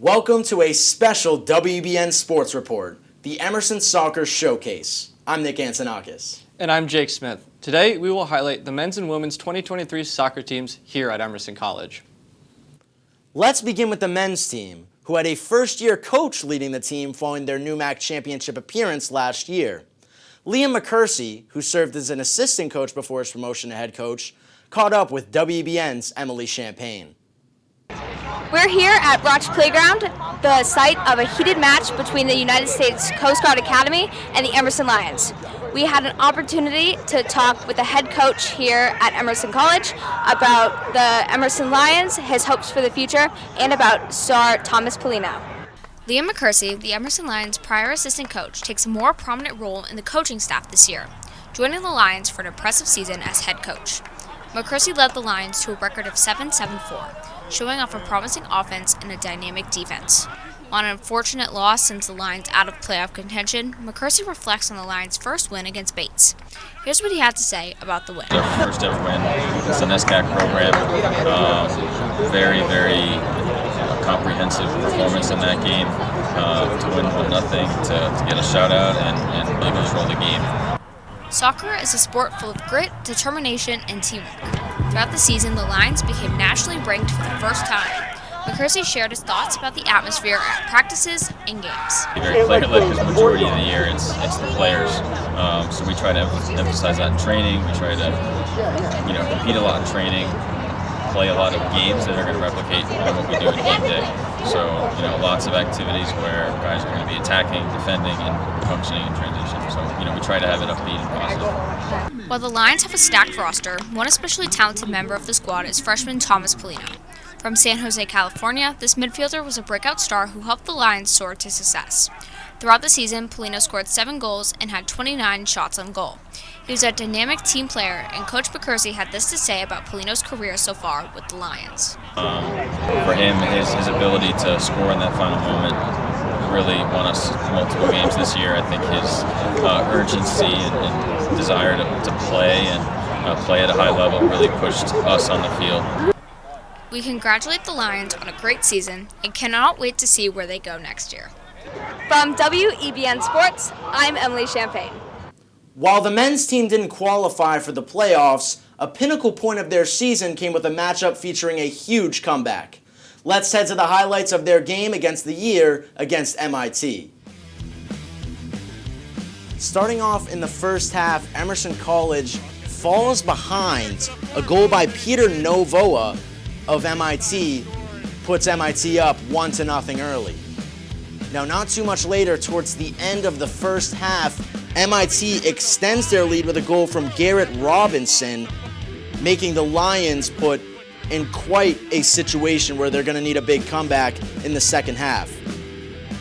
Welcome to a special WEBN Sports Report, the Emerson Soccer Showcase. I'm Nick Antonakis. And I'm Jake Smith. Today, we will highlight the men's and women's 2023 soccer teams here at Emerson College. Let's begin with the men's team, who had a first-year coach leading the team following their NUMAC championship appearance last year. Liam McCursey, who served as an assistant coach before his promotion to head coach, caught up with WEBN's Emily Champagne. We're here at Broch Playground, the site of a heated match between the United States Coast Guard Academy and the Emerson Lions. We had an opportunity to talk with the head coach here at Emerson College about the Emerson Lions, his hopes for the future, and about star Thomas Polino. Liam McCursey, the Emerson Lions' prior assistant coach, takes a more prominent role in the coaching staff this year, joining the Lions for an impressive season as head coach. McCursey led the Lions to a record of 7-7-4, showing off a promising offense and a dynamic defense. On an unfortunate loss since the Lions out of playoff contention, McCursey reflects on the Lions' first win against Bates. Here's what he had to say about the win. Our first ever win. It's an SCAC program. Very comprehensive performance in that game. To win 1-0, to get a shutout, and really control the game. Soccer is a sport full of grit, determination, and teamwork. Throughout the season, the Lions became nationally ranked for the first time. McCursey shared his thoughts about the atmosphere at practices and games. Very player-led because the majority of the year it's the players. So we try to emphasize that in training. We try to compete a lot in training, play a lot of games that are going to replicate what we do in game day. So lots of activities where guys are going to be attacking, defending, and functioning in transition. So we try to have it upbeat and positive. While the Lions have a stacked roster, one especially talented member of the squad is freshman Thomas Polino. From San Jose, California, this midfielder was a breakout star who helped the Lions soar to success. Throughout the season, Polino scored 7 goals and had 29 shots on goal. He was a dynamic team player, and Coach McCursey had this to say about Polino's career so far with the Lions. For him, his ability to score in that final moment really won us multiple games this year. I think his urgency and desire to play and play at a high level really pushed us on the field. We congratulate the Lions on a great season and cannot wait to see where they go next year. From WEBN Sports, I'm Emily Champagne. While the men's team didn't qualify for the playoffs, a pinnacle point of their season came with a matchup featuring a huge comeback. Let's head to the highlights of their game against the year against MIT. Starting off in the first half, Emerson College falls behind. A goal by Peter Novoa of MIT puts MIT up 1-0 early. Now, not too much later, towards the end of the first half, MIT extends their lead with a goal from Garrett Robinson, making the Lions put in quite a situation where they're going to need a big comeback in the second half.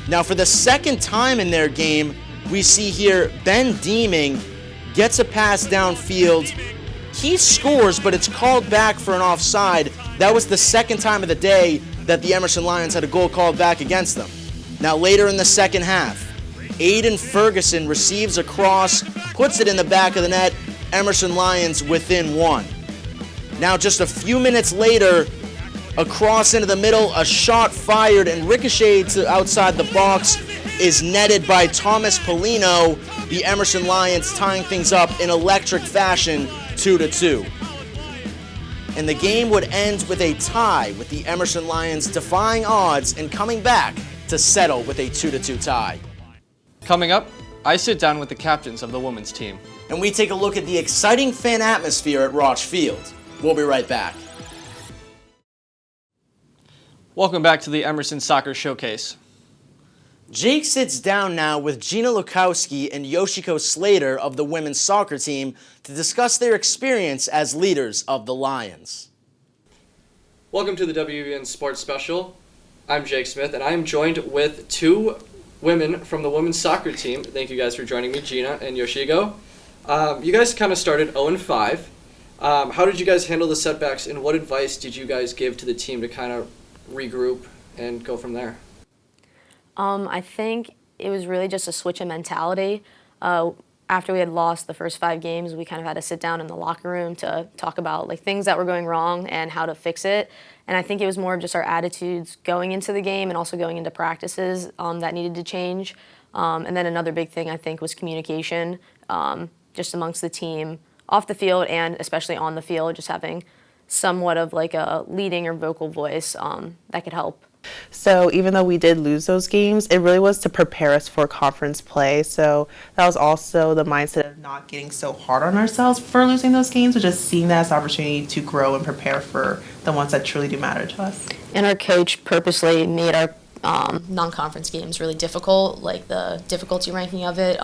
Now, for the second time in their game, we see here Ben Deeming gets a pass downfield. He scores, but it's called back for an offside. That was the second time of the day that the Emerson Lions had a goal called back against them. Now, later in the second half, Aiden Ferguson receives a cross, puts it in the back of the net. Emerson Lions within 1. Now, just a few minutes later, a cross into the middle, a shot fired and ricocheted to outside the box is netted by Thomas Polino. The Emerson Lions tying things up in electric fashion, 2-2. And the game would end with a tie, with the Emerson Lions defying odds and coming back to settle with a 2-2 tie. Coming up, I sit down with the captains of the women's team. And we take a look at the exciting fan atmosphere at Roch Field. We'll be right back. Welcome back to the Emerson Soccer Showcase. Jake sits down now with Gina Lukowski and Yoshiko Slater of the women's soccer team to discuss their experience as leaders of the Lions. Welcome to the WEBN Sports Special. I'm Jake Smith, and I am joined with 2 women from the women's soccer team. Thank you guys for joining me, Gina and Yoshiko. You guys kind of started 0-5. How did you guys handle the setbacks, and what advice did you guys give to the team to kind of regroup and go from there? I think it was really just a switch in mentality. after we had lost the first 5 games, we kind of had to sit down in the locker room to talk about like things that were going wrong and how to fix it. And I think it was more of just our attitudes going into the game and also going into practices that needed to change. And then another big thing I think was communication, just amongst the team off the field and especially on the field, just having somewhat of like a leading or vocal voice that could help. So even though we did lose those games, it really was to prepare us for conference play. So that was also the mindset of not getting so hard on ourselves for losing those games, but just seeing that as an opportunity to grow and prepare for the ones that truly do matter to us. And our coach purposely made our non-conference games really difficult, like the difficulty ranking of it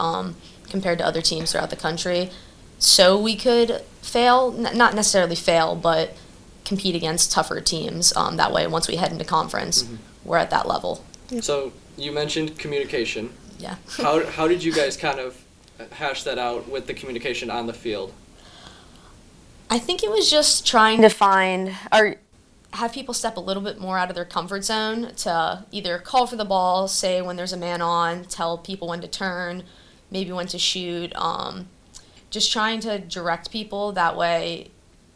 compared to other teams throughout the country, so we could fail, not necessarily fail, but compete against tougher teams. That way, once we head into conference, we're at that level. So you mentioned communication. Yeah. How did you guys kind of hash that out with the communication on the field? I think it was just trying to find or have people step a little bit more out of their comfort zone to either call for the ball, say when there's a man on, tell people when to turn, maybe when to shoot. Just trying to direct people that way.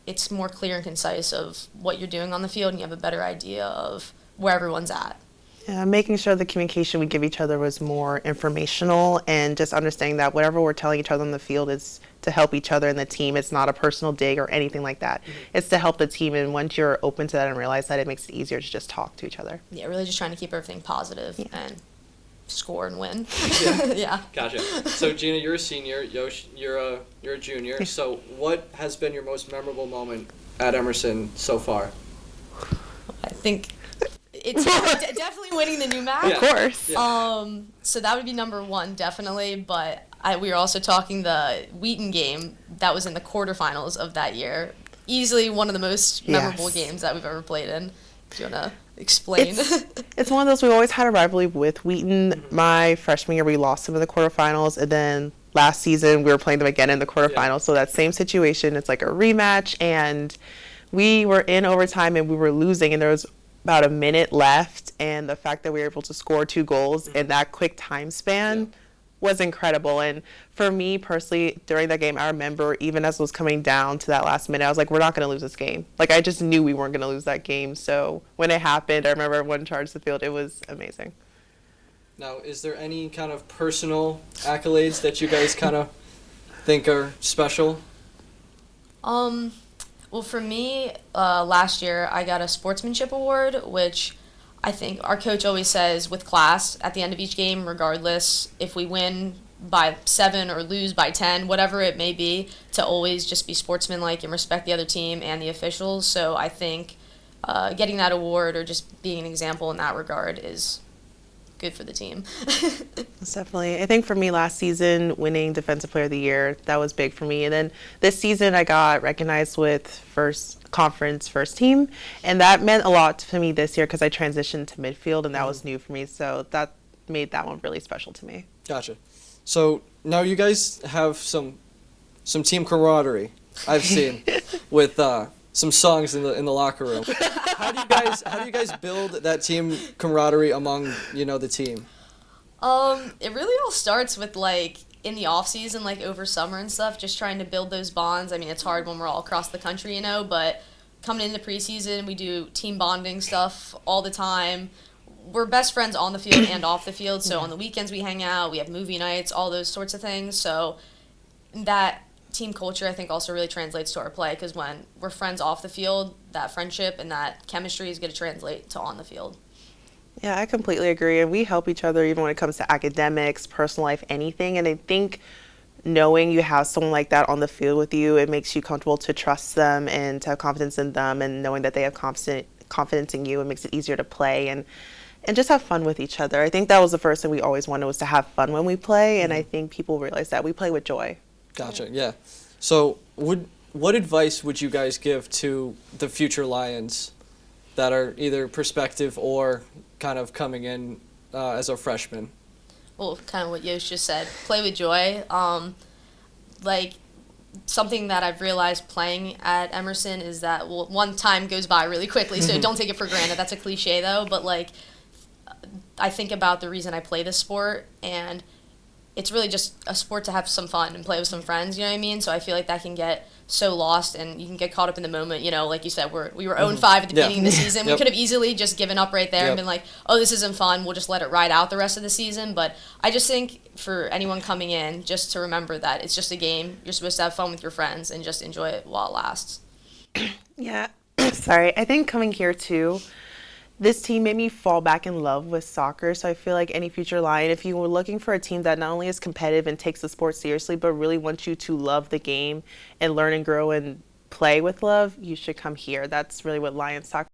It's more clear and concise of what you're doing on the field, and you have a better idea of where everyone's at. Yeah, making sure the communication we give each other was more informational and just understanding that whatever we're telling each other on the field is to help each other and the team. It's not a personal dig or anything like that. It's to help the team, and once you're open to that and realize that, it makes it easier to just talk to each other. Yeah, really just trying to keep everything positive and score and win. Yeah. Yeah. Gotcha. So Gina, you're a senior. Yosh, you're a junior. So what has been your most memorable moment at Emerson so far? I think it's definitely winning the new map. Yeah. Of course. Yeah. So that would be number one, definitely. But we were also talking the Wheaton game that was in the quarterfinals of that year. Easily one of the most memorable games that we've ever played in. Do you want to explain? It's one of those, we always had a rivalry with Wheaton. My freshman year, we lost them in the quarterfinals, and then last season, we were playing them again in the quarterfinals. Yeah. So that same situation, it's like a rematch, and we were in overtime, and we were losing, and there was about a minute left, and the fact that we were able to score 2 goals in that quick time span was incredible. And for me personally, during that game, I remember even as it was coming down to that last minute, I was like, we're not going to lose this game. Like, I just knew we weren't going to lose that game. So when it happened, I remember everyone charged the field. It was amazing. Now, is there any kind of personal accolades that you guys kind of think are special? Well, for me, last year, I got a sportsmanship award, which I think our coach always says with class at the end of each game, regardless if we win by 7 or lose by 10, whatever it may be, to always just be sportsmanlike and respect the other team and the officials. So I think getting that award or just being an example in that regard is good for the team. Definitely. I think for me last season, winning Defensive Player of the Year, that was big for me. And then this season I got recognized with conference first team, and that meant a lot to me this year because I transitioned to midfield, and that was new for me. So that made that one really special to me. Gotcha. So now you guys have some team camaraderie, I've seen, with some songs in the locker room. How do you guys build that team camaraderie among the team? It really all starts with like in the off season, like over summer and stuff, just trying to build those bonds. I mean, it's hard when we're all across the country, but coming into preseason, we do team bonding stuff all the time. We're best friends on the field and off the field, so on the weekends we hang out, we have movie nights, all those sorts of things. So that team culture, I think, also really translates to our play, because when we're friends off the field, that friendship and that chemistry is going to translate to on the field. Yeah, I completely agree. And we help each other even when it comes to academics, personal life, anything. And I think knowing you have someone like that on the field with you, it makes you comfortable to trust them and to have confidence in them, and knowing that they have confidence in you, it makes it easier to play and just have fun with each other. I think that was the first thing we always wanted, was to have fun when we play, and I think people realize that we play with joy. Gotcha, yeah. So what advice would you guys give to the future Lions that are either prospective or kind of coming in as a freshman? Well, kind of what Yosh just said, play with joy. Like, something that I've realized playing at Emerson is that, well, one time goes by really quickly, so don't take it for granted. That's a cliche, though, but, like, I think about the reason I play this sport, and it's really just a sport to have some fun and play with some friends, you know what I mean? So I feel like that can get so lost and you can get caught up in the moment, you know, like you said, we were 0-5 at the beginning of the season. We could have easily just given up right there and been like, oh, this isn't fun, we'll just let it ride out the rest of the season. But I just think for anyone coming in, just to remember that it's just a game, you're supposed to have fun with your friends and just enjoy it while it lasts. Yeah, sorry. I think coming here too, this team made me fall back in love with soccer. So I feel like any future Lion, if you were looking for a team that not only is competitive and takes the sport seriously, but really wants you to love the game and learn and grow and play with love, you should come here. That's really what Lion soccer.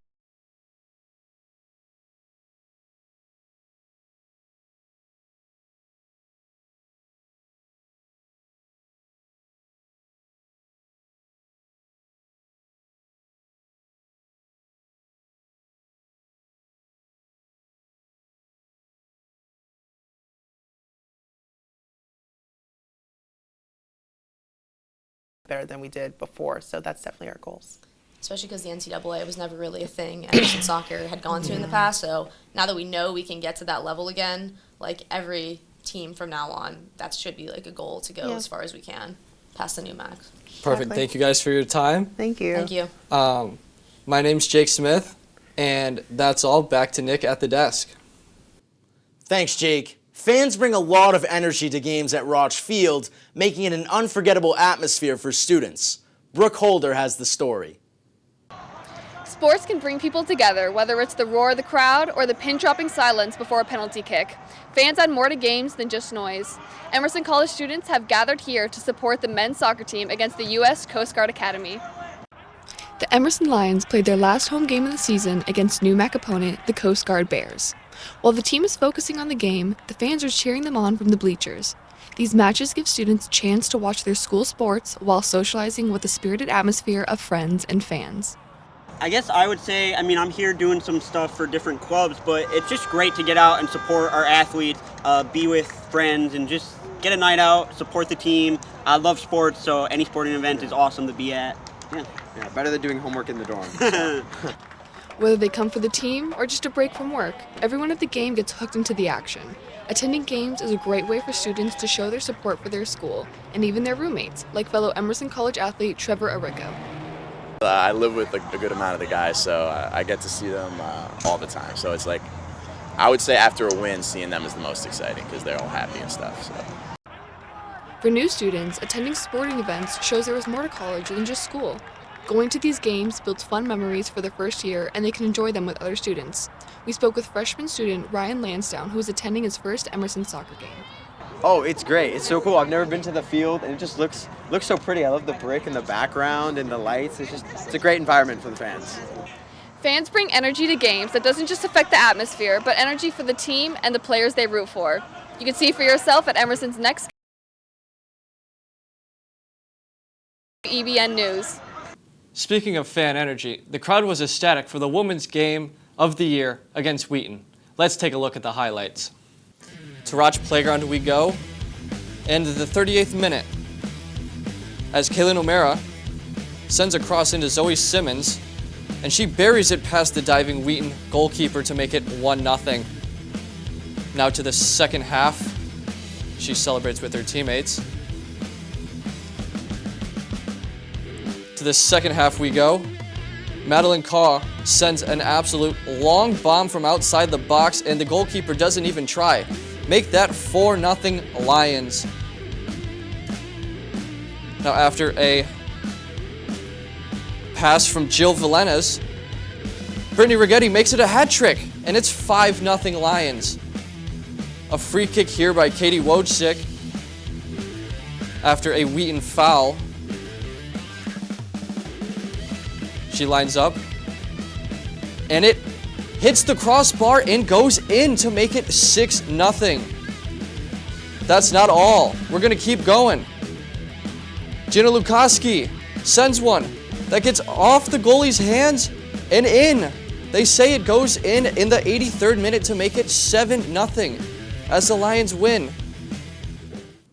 Better than we did before, so that's definitely our goals. Especially because the NCAA was never really a thing Emerson soccer had gone to in the past, so now that we know we can get to that level again, like every team from now on, that should be like a goal to go as far as we can, past the new max. Perfect. Exactly. Thank you guys for your time. Thank you. Thank you. My name's Jake Smith, and that's all. Back to Nick at the desk. Thanks, Jake. Fans bring a lot of energy to games at Roch Field, making it an unforgettable atmosphere for students. Brooke Holder has the story. Sports can bring people together, whether it's the roar of the crowd or the pin-dropping silence before a penalty kick. Fans add more to games than just noise. Emerson College students have gathered here to support the men's soccer team against the U.S. Coast Guard Academy. The Emerson Lions played their last home game of the season against new MAC opponent, the Coast Guard Bears. While the team is focusing on the game, the fans are cheering them on from the bleachers. These matches give students a chance to watch their school sports while socializing with a spirited atmosphere of friends and fans. I guess I would say, I'm here doing some stuff for different clubs, but it's just great to get out and support our athletes, be with friends, and just get a night out, support the team. I love sports, so any sporting event is awesome to be at. Yeah, better than doing homework in the dorm. Whether they come for the team or just a break from work, everyone at the game gets hooked into the action. Attending games is a great way for students to show their support for their school, and even their roommates, like fellow Emerson College athlete Trevor Arrico. I live with a good amount of the guys, so I get to see them all the time. So it's like, I would say after a win, seeing them is the most exciting because they're all happy and stuff. So. For new students, attending sporting events shows there is more to college than just school. Going to these games builds fun memories for their first year, and they can enjoy them with other students. We spoke with freshman student Ryan Lansdowne, who is attending his first Emerson soccer game. Oh, it's great. It's so cool. I've never been to the field, and it just looks so pretty. I love the brick in the background and the lights. It's a great environment for the fans. Fans bring energy to games that doesn't just affect the atmosphere, but energy for the team and the players they root for. You can see for yourself at Emerson's next WEBN News. Speaking of fan energy, the crowd was ecstatic for the women's game of the year against Wheaton. Let's take a look at the highlights. To Roch Playground we go, and the 38th minute, as Kaylin O'Mara sends a cross into Zoe Simmons, and she buries it past the diving Wheaton goalkeeper to make it 1-0. Now to the second half, she celebrates with her teammates. To the second half we go. Madeline Carr sends an absolute long bomb from outside the box, and the goalkeeper doesn't even try. Make that 4-0 Lions. Now after a pass from Jill Villenas, Brittany Rigetti makes it a hat trick, and it's 5-0 Lions. A free kick here by Katie Wojcik after a Wheaton foul. She lines up, and it hits the crossbar and goes in to make it 6-0. That's not all. We're going to keep going. Gina Lukoski sends one that gets off the goalie's hands and in. They say it goes in the 83rd minute to make it 7-0 as the Lions win.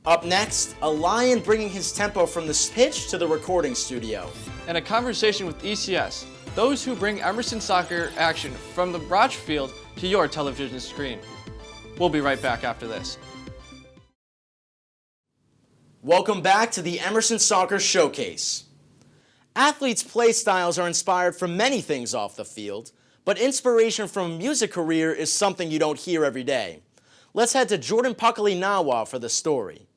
Up next, a Lion bringing his tempo from the pitch to the recording studio. And a conversation with ECS, those who bring Emerson soccer action from the Roch Field to your television screen. We'll be right back after this. Welcome back to the Emerson Soccer Showcase. Athletes' play styles are inspired from many things off the field, but inspiration from a music career is something you don't hear every day. Let's head to Jordan Pakalinawa for the story.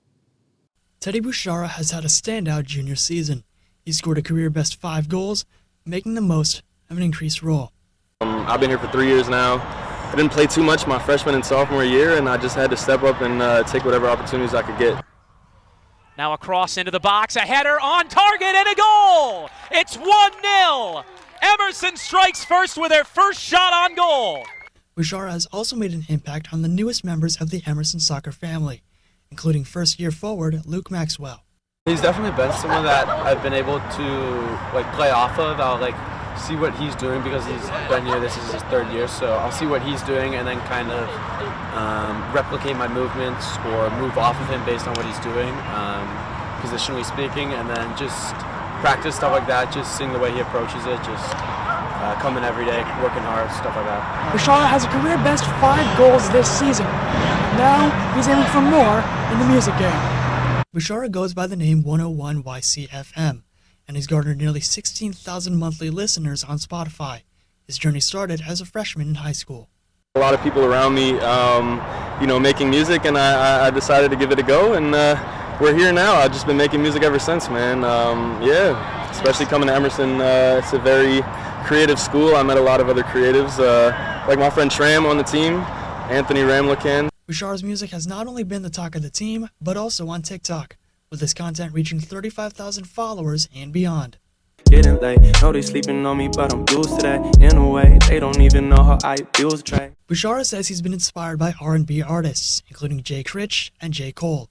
Teddy Bouchara has had a standout junior season. He scored a career-best 5 goals, making the most of an increased role. I've been here for 3 years now. I didn't play too much my freshman and sophomore year, and I just had to step up and take whatever opportunities I could get. Now a cross into the box, a header on target, and a goal! It's 1-0! Emerson strikes first with their first shot on goal. Bouchara has also made an impact on the newest members of the Emerson soccer family, including first-year forward Luke Maxwell. He's definitely been someone that I've been able to play off of. I'll see what he's doing because he's been here. This is his 3rd year, so I'll see what he's doing and then kind of replicate my movements or move off of him based on what he's doing, positionally speaking, and then just practice stuff like that. Just seeing the way he approaches it, just coming every day, working hard, stuff like that. Bouchara has a career-best 5 goals this season. Now he's aiming for more in the music game. Bouchara goes by the name 101YCFM, and he's garnered nearly 16,000 monthly listeners on Spotify. His journey started as a freshman in high school. A lot of people around me, making music, and I decided to give it a go, and we're here now. I've just been making music ever since, man. Especially coming to Emerson. It's a very creative school. I met a lot of other creatives, like my friend Tram on the team, Anthony Ramlakan. Bouchara's music has not only been the talk of the team, but also on TikTok, with his content reaching 35,000 followers and beyond. Getting late, know they sleeping on me, but I'm used to that. In a way, they don't even know how I feel to try. Bouchara says he's been inspired by R&B artists, including Jay Critch and J. Cole.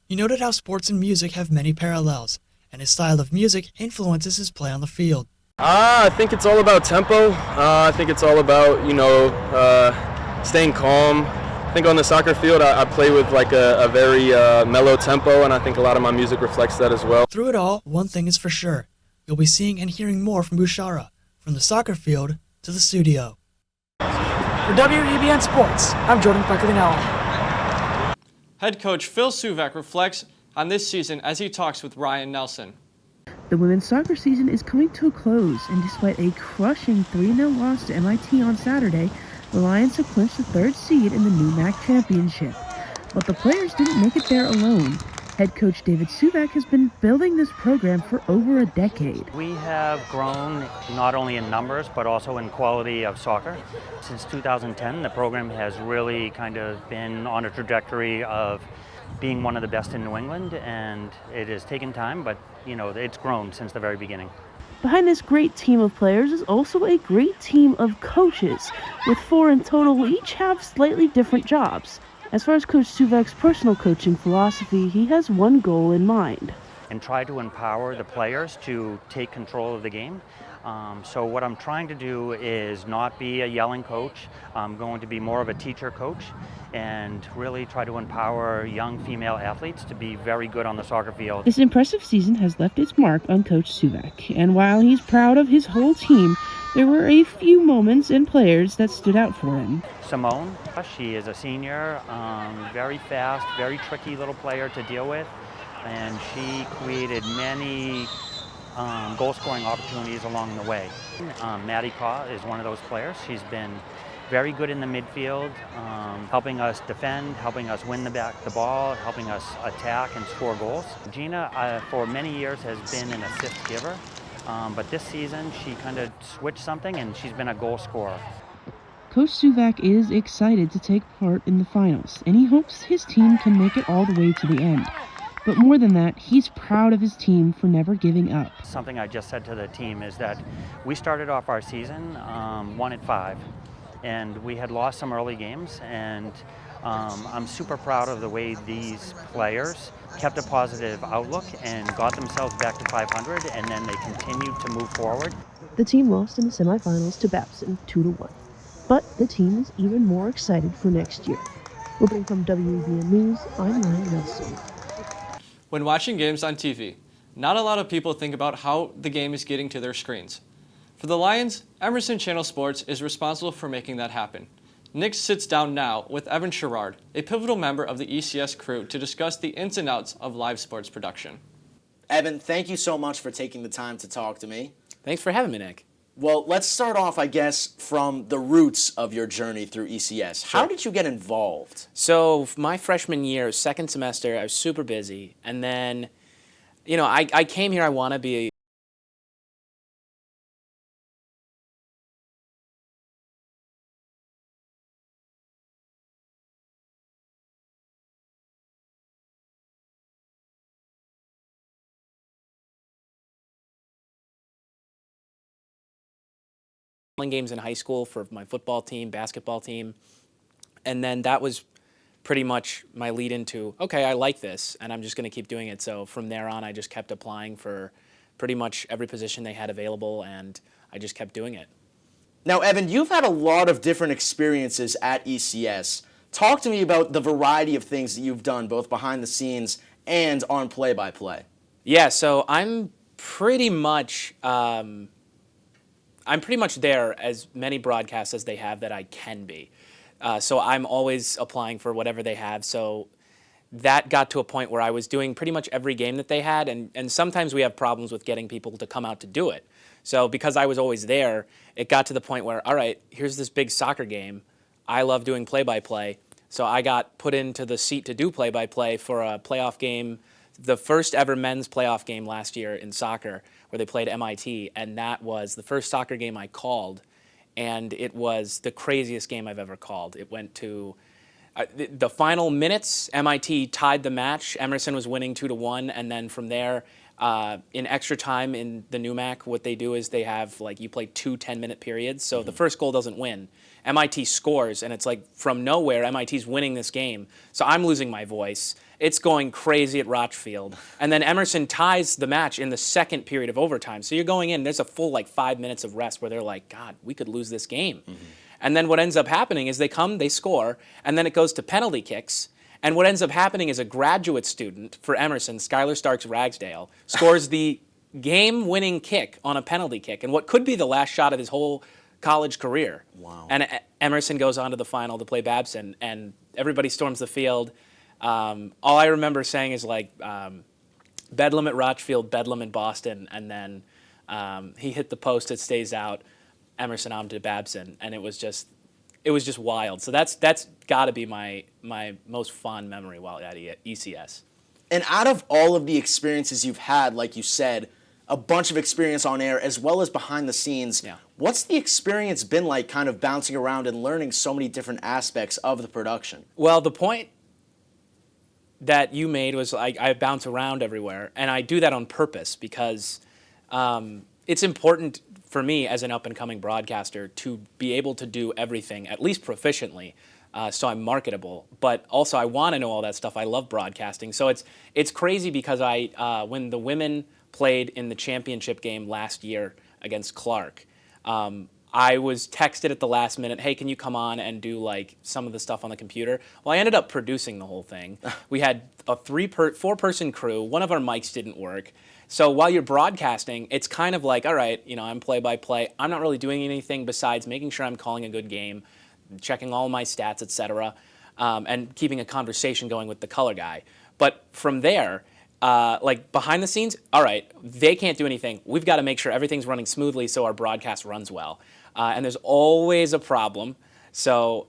He noted how sports and music have many parallels, and his style of music influences his play on the field. I think it's all about tempo. I think it's all about, staying calm. I think on the soccer field, I play with a very mellow tempo, and I think a lot of my music reflects that as well. Through it all, one thing is for sure. You'll be seeing and hearing more from Bouchara, from the soccer field to the studio. For WEBN Sports, I'm Jordan Pakalinawa. Head coach Phil Suvak reflects on this season as he talks with Ryan Nelson. The women's soccer season is coming to a close, and despite a crushing 3-0 loss to MIT on Saturday, the Lions have clinched the 3rd seed in the new MAC championship. But the players didn't make it there alone. Head coach David Suvak has been building this program for over a decade. We have grown not only in numbers, but also in quality of soccer. Since 2010, the program has really kind of been on a trajectory of being one of the best in New England, and it has taken time, but it's grown since the very beginning. Behind this great team of players is also a great team of coaches, with 4 in total who each have slightly different jobs. As far as Coach Suvak's personal coaching philosophy, he has one goal in mind. And try to empower the players to take control of the game. So what I'm trying to do is not be a yelling coach. I'm going to be more of a teacher coach and really try to empower young female athletes to be very good on the soccer field. This impressive season has left its mark on Coach Suvak, and while he's proud of his whole team, there were a few moments and players that stood out for him. Simone, she is a senior, very fast, very tricky little player to deal with, and she created many goal-scoring opportunities along the way. Maddie Kaw is one of those players. She's been very good in the midfield, helping us defend, helping us win the ball, helping us attack and score goals. Gina, for many years, has been an assist giver, but this season she kind of switched something and she's been a goal scorer. Coach Suvak is excited to take part in the finals, and he hopes his team can make it all the way to the end. But more than that, he's proud of his team for never giving up. Something I just said to the team is that we started off our season 1-5, and we had lost some early games, and I'm super proud of the way these players kept a positive outlook and got themselves back to 500, and then they continued to move forward. The team lost in the semifinals to Babson 2-1, but the team is even more excited for next year. Reporting from WEBN News, I'm Ryan Nelson. When watching games on TV, not a lot of people think about how the game is getting to their screens. For the Lions, Emerson Channel Sports is responsible for making that happen. Nick sits down now with Evan Sherrard, a pivotal member of the ECS crew, to discuss the ins and outs of live sports production. Evan, thank you so much for taking the time to talk to me. Thanks for having me, Nick. Well, let's start off, I guess, from the roots of your journey through ECS. How did you get involved? So my freshman year, second semester, I was super busy. And then, you know, I came here, I want to be games in high school for my football team, basketball team. And then that was pretty much my lead into, okay, I like this, and I'm just going to keep doing it. So from there on, I just kept applying for pretty much every position they had available, and I just kept doing it. Now, Evan, you've had a lot of different experiences at ECS. Talk to me about the variety of things that you've done, both behind the scenes and on play-by-play. Yeah, so I'm pretty much there as many broadcasts as they have that I can be. So I'm always applying for whatever they have. So that got to a point where I was doing pretty much every game that they had, and sometimes we have problems with getting people to come out to do it. So because I was always there, it got to the point where, all right, here's this big soccer game. I love doing play-by-play. So I got put into the seat to do play-by-play for a playoff game, the first ever men's playoff game last year in soccer, where they played MIT, and that was the first soccer game I called, and it was the craziest game I've ever called. It went to the final minutes. MIT tied the match. Emerson was winning 2-1, and then from there, in extra time in the NUMAC, what they do is they have, like, you play 2 10-minute periods, so the first goal doesn't win. MIT scores, and it's like from nowhere, MIT's winning this game. So I'm losing my voice. It's going crazy at Rochfield. And then Emerson ties the match in the second period of overtime. So you're going in, there's a full 5 minutes of rest where they're like, God, we could lose this game. And then what ends up happening is they come, they score, and then it goes to penalty kicks. And what ends up happening is a graduate student for Emerson, Skylar Starks Ragsdale, scores the game-winning kick on a penalty kick, and what could be the last shot of his whole college career. Wow. And Emerson goes on to the final to play Babson, and everybody storms the field. All I remember saying is Bedlam at Rochfield, Bedlam in Boston, and then he hit the post, it stays out, Emerson on to Babson, and it was just wild. So that's got to be my most fond memory while at ECS. And out of all of the experiences you've had, like you said, a bunch of experience on air as well as behind the scenes, what's the experience been like kind of bouncing around and learning so many different aspects of the production? Well, the point that you made was I bounce around everywhere, and I do that on purpose because it's important for me as an up-and-coming broadcaster to be able to do everything, at least proficiently, so I'm marketable. But also I want to know all that stuff. I love broadcasting. So it's crazy because when the women played in the championship game last year against Clark, I was texted at the last minute, hey, can you come on and do some of the stuff on the computer? Well, I ended up producing the whole thing. We had a 4-person crew. One of our mics didn't work. So while you're broadcasting, it's kind of like, all right, I'm play-by-play. I'm not really doing anything besides making sure I'm calling a good game, checking all my stats, etc., and keeping a conversation going with the color guy. But from there, behind the scenes, all right, they can't do anything. We've got to make sure everything's running smoothly so our broadcast runs well. And there's always a problem. So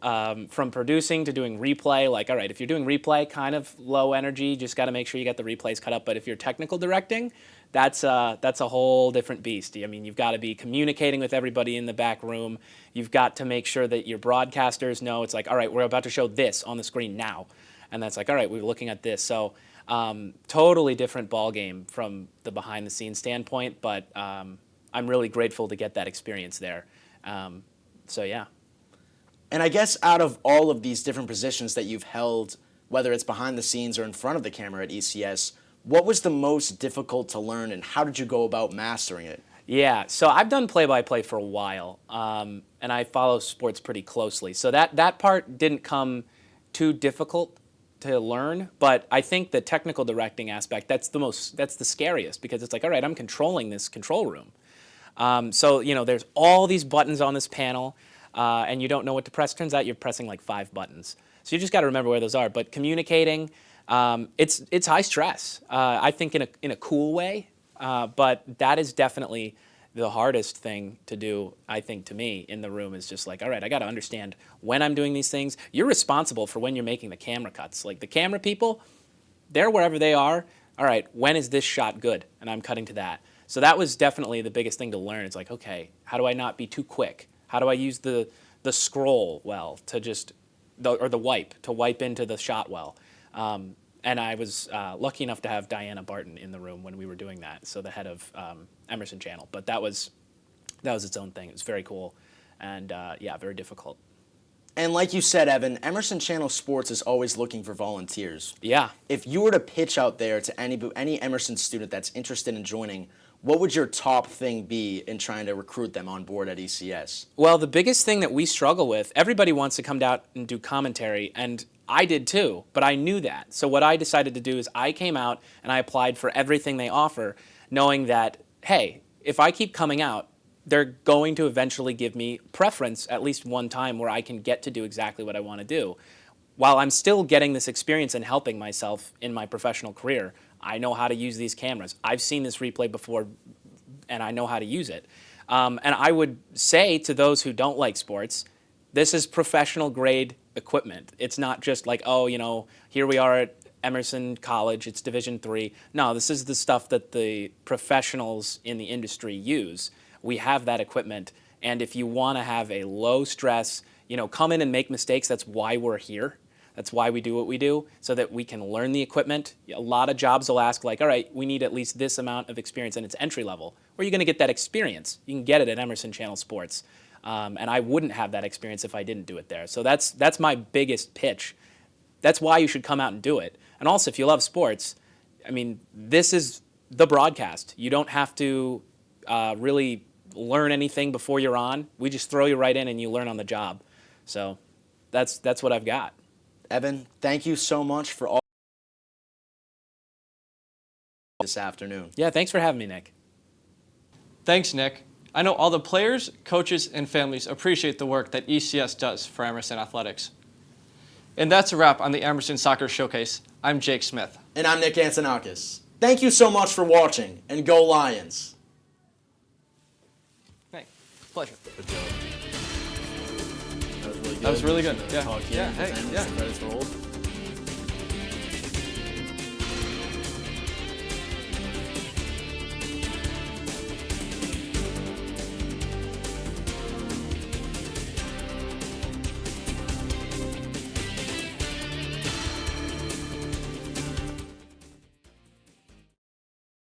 from producing to doing replay, all right, if you're doing replay, kind of low energy, just got to make sure you got the replays cut up. But if you're technical directing, that's a whole different beast. I mean, you've got to be communicating with everybody in the back room. You've got to make sure that your broadcasters know it's all right, we're about to show this on the screen now. And that's all right, we're looking at this. So totally different ball game from the behind the scenes standpoint, but I'm really grateful to get that experience there. So yeah. And I guess out of all of these different positions that you've held, whether it's behind the scenes or in front of the camera at ECS, what was the most difficult to learn and how did you go about mastering it? Yeah, so I've done play-by-play for a while, and I follow sports pretty closely. So that part didn't come too difficult to learn, but I think the technical directing aspect, that's the scariest because it's all right, I'm controlling this control room. So, there's all these buttons on this panel. and you don't know what to press, turns out you're pressing like 5 buttons. So you just got to remember where those are. But communicating, it's high stress. I think in a cool way, but that is definitely the hardest thing to do, I think, to me in the room is just like, all right, I got to understand when I'm doing these things. You're responsible for when you're making the camera cuts. Like the camera people, they're wherever they are. All right, when is this shot good? And I'm cutting to that. So that was definitely the biggest thing to learn. It's like, okay, how do I not be too quick? How do I use the scroll well to just, or the wipe, to wipe into the shot well? And I was lucky enough to have Diana Barton in the room when we were doing that, so the head of Emerson Channel. But that was its own thing. It was very cool and, yeah, very difficult. And like you said, Evan, Emerson Channel Sports is always looking for volunteers. Yeah. If you were to pitch out there to any Emerson student that's interested in joining, what would your top thing be in trying to recruit them on board at ECS? Well, the biggest thing that we struggle with, everybody wants to come down and do commentary, and I did too, but I knew that. So what I decided to do is I came out and I applied for everything they offer, knowing that, hey, if I keep coming out, they're going to eventually give me preference at least one time where I can get to do exactly what I want to do. While I'm still getting this experience and helping myself in my professional career, I know how to use these cameras. I've seen this replay before, and I know how to use it. And I would say to those who don't like sports, this is professional grade equipment. It's not just like, oh, you know, here we are at Emerson College, it's Division III. No, this is the stuff that the professionals in the industry use. We have that equipment, and if you want to have a low stress, you know, come in and make mistakes, that's why we're here. That's why we do what we do, so that we can learn the equipment. A lot of jobs will ask like, all right, we need at least this amount of experience, and it's entry level. Where are you going to get that experience? You can get it at Emerson Channel Sports. And I wouldn't have that experience if I didn't do it there. So that's my biggest pitch. That's why you should come out and do it. And also, if you love sports, I mean, this is the broadcast. You don't have to really learn anything before you're on. We just throw you right in and you learn on the job. So that's what I've got. Evan, thank you so much for all this afternoon. Yeah, thanks for having me, Nick. Thanks, Nick. I know all the players, coaches, and families appreciate the work that ECS does for Emerson Athletics. And that's a wrap on the Emerson Soccer Showcase. I'm Jake Smith. And I'm Nick Antonakis. Thank you so much for watching, and go Lions. Thanks. Pleasure. Good job. That was really good. Yeah. Yeah. Hey, yeah.